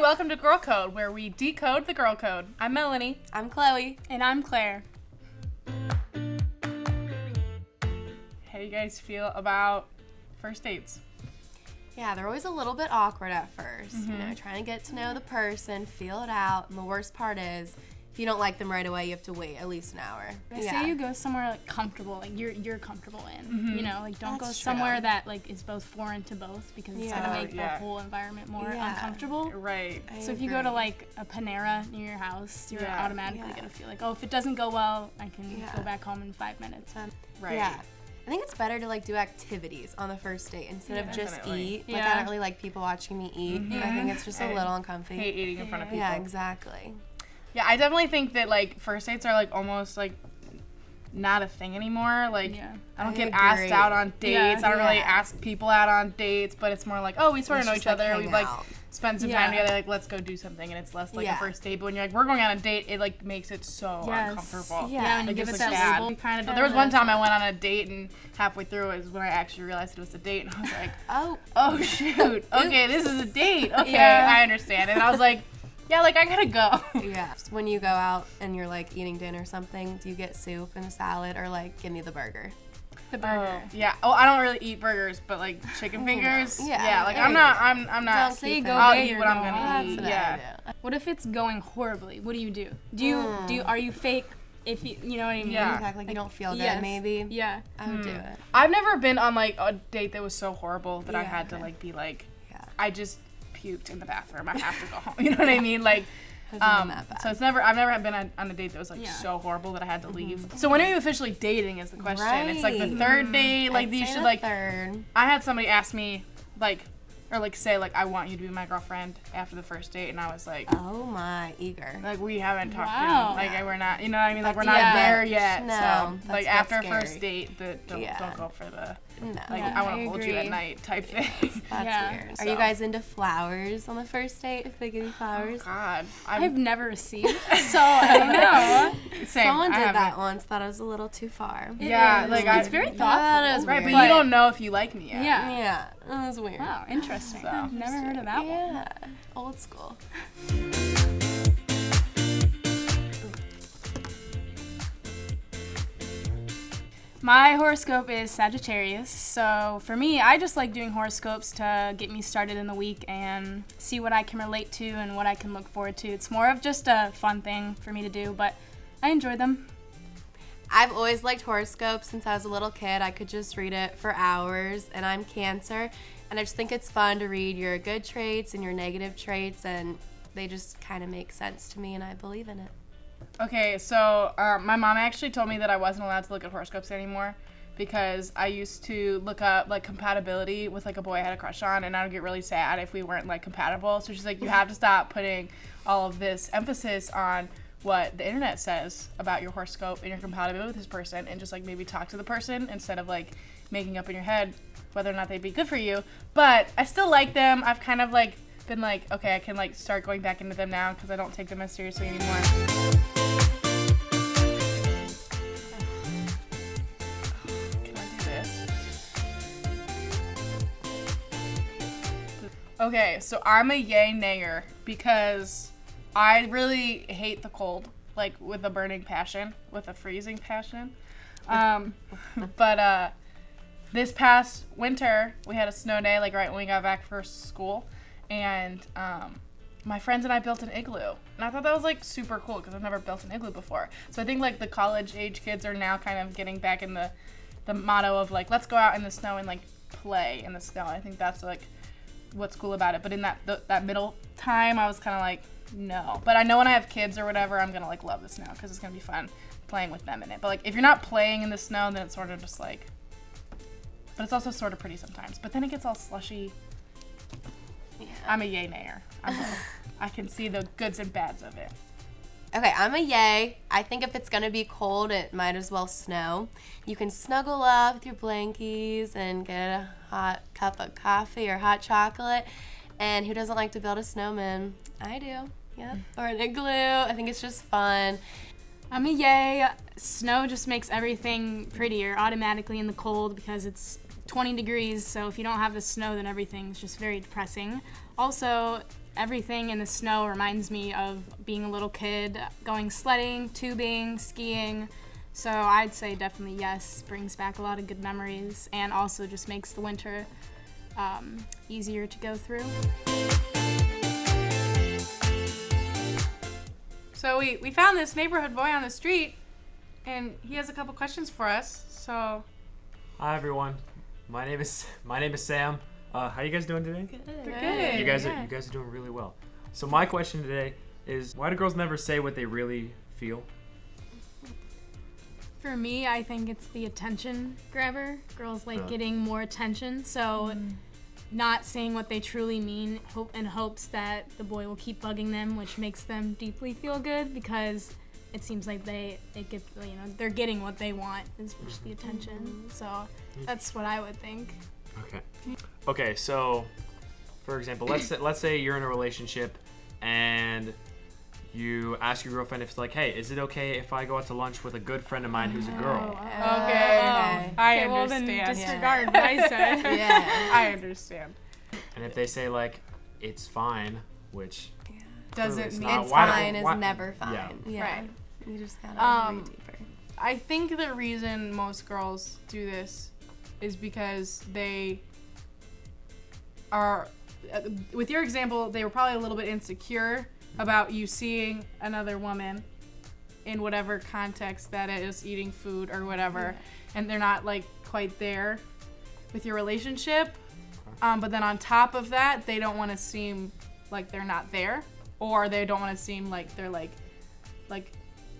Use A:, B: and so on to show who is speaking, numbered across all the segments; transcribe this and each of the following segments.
A: welcome to Girl Code, where we decode the girl code. I'm Melanie.
B: I'm Chloe.
C: And I'm Claire.
A: How do you guys feel about first dates?
B: Yeah, they're always a little bit awkward at first. You know, trying to get to know the person, feel it out, and the worst part is, if you don't like them right away, you have to wait at least an hour.
C: Say you go somewhere like comfortable, like you're comfortable in. You know, like don't
B: That's
C: go somewhere
B: true.
C: that like is both foreign to both because it's gonna make the whole environment more uncomfortable.
A: Right.
C: So if you go to like a Panera near your house, you're automatically gonna feel like, oh, if it doesn't go well, I can go back home in 5 minutes.
A: Right.
B: Yeah. I think it's better to like do activities on the first date instead of just eat. Like
C: Yeah.
B: I don't really like people watching me eat. I think it's just a little uncomfy.
A: Hate eating in front of people.
B: Yeah, exactly.
A: Yeah, I definitely think that like first dates are like almost like not a thing anymore. Like I don't get asked out on dates. I don't really ask people out on dates, but it's more like, oh, we sort of know each other. We've like spent some time together, like let's go do something, and it's less like a first date. But when you're like, we're going on a date, it like makes it so uncomfortable.
C: Yeah, when you give it that label, kind of.
A: But there was one time I went on a date, and halfway through is when I actually realized it was a date, and I was like, oh shoot, okay, this is a date. Okay, I understand. And I was like, yeah, like I gotta go.
B: Yeah. So when you go out and you're like eating dinner or something, do you get soup and a salad or like give me the burger?
C: The burger.
A: Yeah. Oh, I don't really eat burgers, but like chicken fingers.
B: Yeah.
A: Like I'm not.
B: Don't say go
A: I'll
B: big
A: eat
B: or
A: what I'm
B: go
A: gonna
B: home.
A: eat.
B: That's
A: Yeah.
C: What if it's going horribly? What do you do? Are you fake? If you know what I mean?
A: Yeah.
B: Act like you don't feel good, maybe.
C: Yeah.
B: I would do it.
A: I've never been on like a date that was so horrible that I had to like be like, I just puked in the bathroom. I have to go home. You know what I mean? Like. So I've never been on a date that was like so horrible that I had to leave. So when are you officially dating is the question.
B: Right.
A: It's like the third date, like you should like
B: third.
A: I had somebody ask me like or like say like I want you to be my girlfriend after the first date, and I was like,
B: oh my, eager.
A: like we haven't talked
C: Wow.
A: like we're not, you know what I mean, like we're
B: That's
A: not
B: too
A: there
B: much.
A: yet.
B: No,
A: So like
B: that's
A: after
B: scary.
A: first date, don't go for the like
C: Yeah,
A: I want
C: I
A: to hold you at
C: agree.
A: night type thing.
B: That's weird. Are you guys into flowers on the first date if they give you flowers?
A: Oh, God,
C: I've never received, so I don't know.
A: same.
B: Someone
A: I
B: did
A: haven't.
B: that once. Thought it was a little too far.
A: Yeah, like
C: It's very thoughtful.
B: That is
A: right,
B: weird.
A: but you don't know if you like me yet.
C: Yeah.
B: Yeah, that was weird.
C: Wow, interesting.
A: So,
C: I've never heard of that one.
B: Yeah, old school.
C: My horoscope is Sagittarius, so for me, I just like doing horoscopes to get me started in the week and see what I can relate to and what I can look forward to. It's more of just a fun thing for me to do, but I enjoy them.
B: I've always liked horoscopes since I was a little kid. I could just read it for hours, and I'm Cancer, and I just think it's fun to read your good traits and your negative traits, and they just kind of make sense to me, and I believe in it.
A: Okay, so my mom actually told me that I wasn't allowed to look at horoscopes anymore because I used to look up like compatibility with like a boy I had a crush on, and I would get really sad if we weren't like compatible. So she's like, you have to stop putting all of this emphasis on what the internet says about your horoscope and your compatibility with this person, and just like maybe talk to the person instead of like making up in your head whether or not they'd be good for you. But I still like them. I've kind of like been like, okay, I can like start going back into them now because I don't take them as seriously anymore. Can I do this? Okay, so I'm a yay nayer because I really hate the cold, like with a burning passion, with a freezing passion. But this past winter, we had a snow day, like right when we got back for school, and my friends and I built an igloo, and I thought that was like super cool because I've never built an igloo before. So I think like the college age kids are now kind of getting back in the motto of like, let's go out in the snow and like play in the snow. I think that's like what's cool about it. But in that middle time, I was kind of like, no. But I know when I have kids or whatever, I'm gonna like love the snow because it's gonna be fun playing with them in it. But like if you're not playing in the snow, then it's sort of just like, but it's also sort of pretty sometimes. But then it gets all slushy. Yeah. I'm a yay nayer. I can see the goods and bads of it.
B: Okay, I'm a yay. I think if it's gonna be cold, it might as well snow. You can snuggle up with your blankies and get a hot cup of coffee or hot chocolate. And who doesn't like to build a snowman? I do. Yep. Or an igloo. I think it's just fun.
C: I'm a yay. Snow just makes everything prettier automatically in the cold because it's 20 degrees, so if you don't have the snow, then everything's just very depressing. Also, everything in the snow reminds me of being a little kid, going sledding, tubing, skiing. So I'd say definitely yes, brings back a lot of good memories and also just makes the winter easier to go through.
A: So we found this neighborhood boy on the street, and he has a couple questions for us. So,
D: hi everyone, my name is Sam. How you guys doing today?
A: we're good.
D: You guys are doing really well. So my question today is, why do girls never say what they really feel?
C: For me, I think it's the attention grabber. Girls like getting more attention, so not saying what they truly mean in hopes that the boy will keep bugging them, which makes them deeply feel good because it seems like they're getting what they want, is just the attention. So that's what I would think.
D: Okay, so for example, let's say you're in a relationship and you ask your girlfriend if it's like, hey, is it okay if I go out to lunch with a good friend of mine who's a girl?
A: Okay. I
C: Well, then
A: understand.
C: disregard what I said.
B: Yeah.
A: I understand.
D: And if they say like, it's fine, which
A: Doesn't
D: it's
A: mean
D: not,
B: It's
D: why-
B: fine is
D: why-
B: never fine.
D: Yeah.
B: Yeah.
A: Right.
B: You just gotta read deeper.
A: I think the reason most girls do this is because they are, with your example, they were probably a little bit insecure about you seeing another woman in whatever context that is, eating food or whatever, and they're not like quite there with your relationship. But then on top of that, they don't want to seem like they're not there, or they don't want to seem like they're like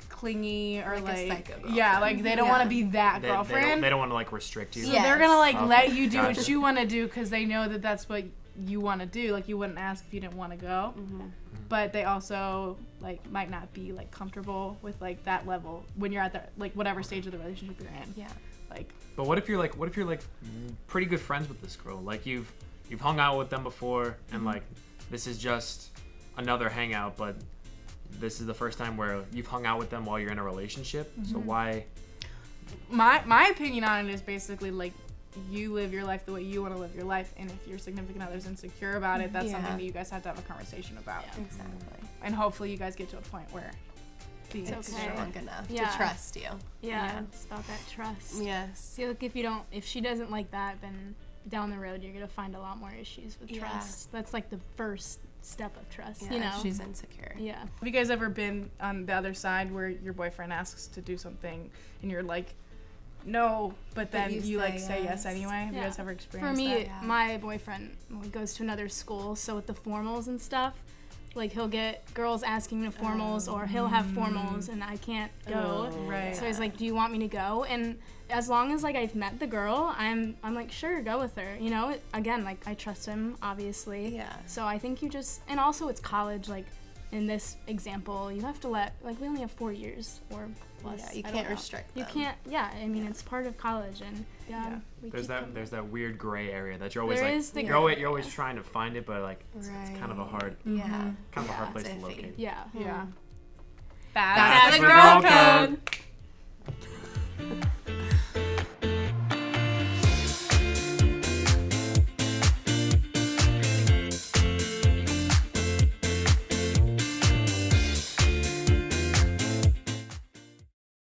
A: clingy or
B: Like a psycho
A: yeah,
B: girlfriend.
A: like they don't want to be that
D: They
A: girlfriend.
D: don't want to like restrict you.
A: So
B: Yeah.
A: they're gonna like
D: Okay.
A: let you do
D: Gotcha.
A: what you want to do because they know that that's what you want to do. Like you wouldn't ask if you didn't want to go. But they also like might not be like comfortable with like that level when you're at the like whatever stage of the relationship you're in.
B: Yeah.
A: Like
D: But what if you're like pretty good friends with this girl? Like you've hung out with them before, and like this is just another hangout, but this is the first time where you've hung out with them while you're in a relationship. So why?
A: my opinion on it is basically like you live your life the way you want to live your life, and if your significant other's insecure about it, that's something that you guys have to have a conversation about.
B: Exactly.
A: And hopefully you guys get to a point where
B: It's
C: okay.
B: strong enough
C: Yeah.
B: to trust you.
C: Yeah, it's about that trust.
B: Yes.
C: I feel like if she doesn't like that, then down the road you're gonna find a lot more issues with
B: Yeah.
C: trust. That's like the first step of trust,
B: Yeah,
C: you know.
B: she's insecure.
C: Yeah.
A: Have you guys ever been on the other side where your boyfriend asks to do something and you're like, no, but then
B: you
A: you like
B: say
A: say yes
B: yes.
A: anyway? Have you
C: Yeah.
A: guys ever experienced
C: For me,
A: that?
B: Yeah.
C: my boyfriend goes to another school, so with the formals and stuff, like he'll get girls asking to formals, or he'll have formals and I can't go.
A: Right.
C: So he's like, "Do you want me to go?" And as long as like I've met the girl, I'm like, sure, go with her. You know, again, like I trust him, obviously.
B: Yeah.
C: So I think and also it's college. Like in this example, you have to we only have 4 years or plus.
B: Yeah, you
C: I don't
B: can't
C: know.
B: restrict
C: You
B: them.
C: can't. Yeah, I mean it's part of college, and we
D: There's
C: keep them.
D: that weird gray area that you're always
C: There
D: like
C: is the
D: you're always trying to find it, but like it's kind of a
B: Right.
D: hard
B: Yeah.
D: kind of a hard
B: Yeah,
D: place
B: it's
D: to
B: iffy.
D: locate.
C: Yeah.
A: Yeah.
D: That's
A: the
D: the
A: girl
D: girl
A: code.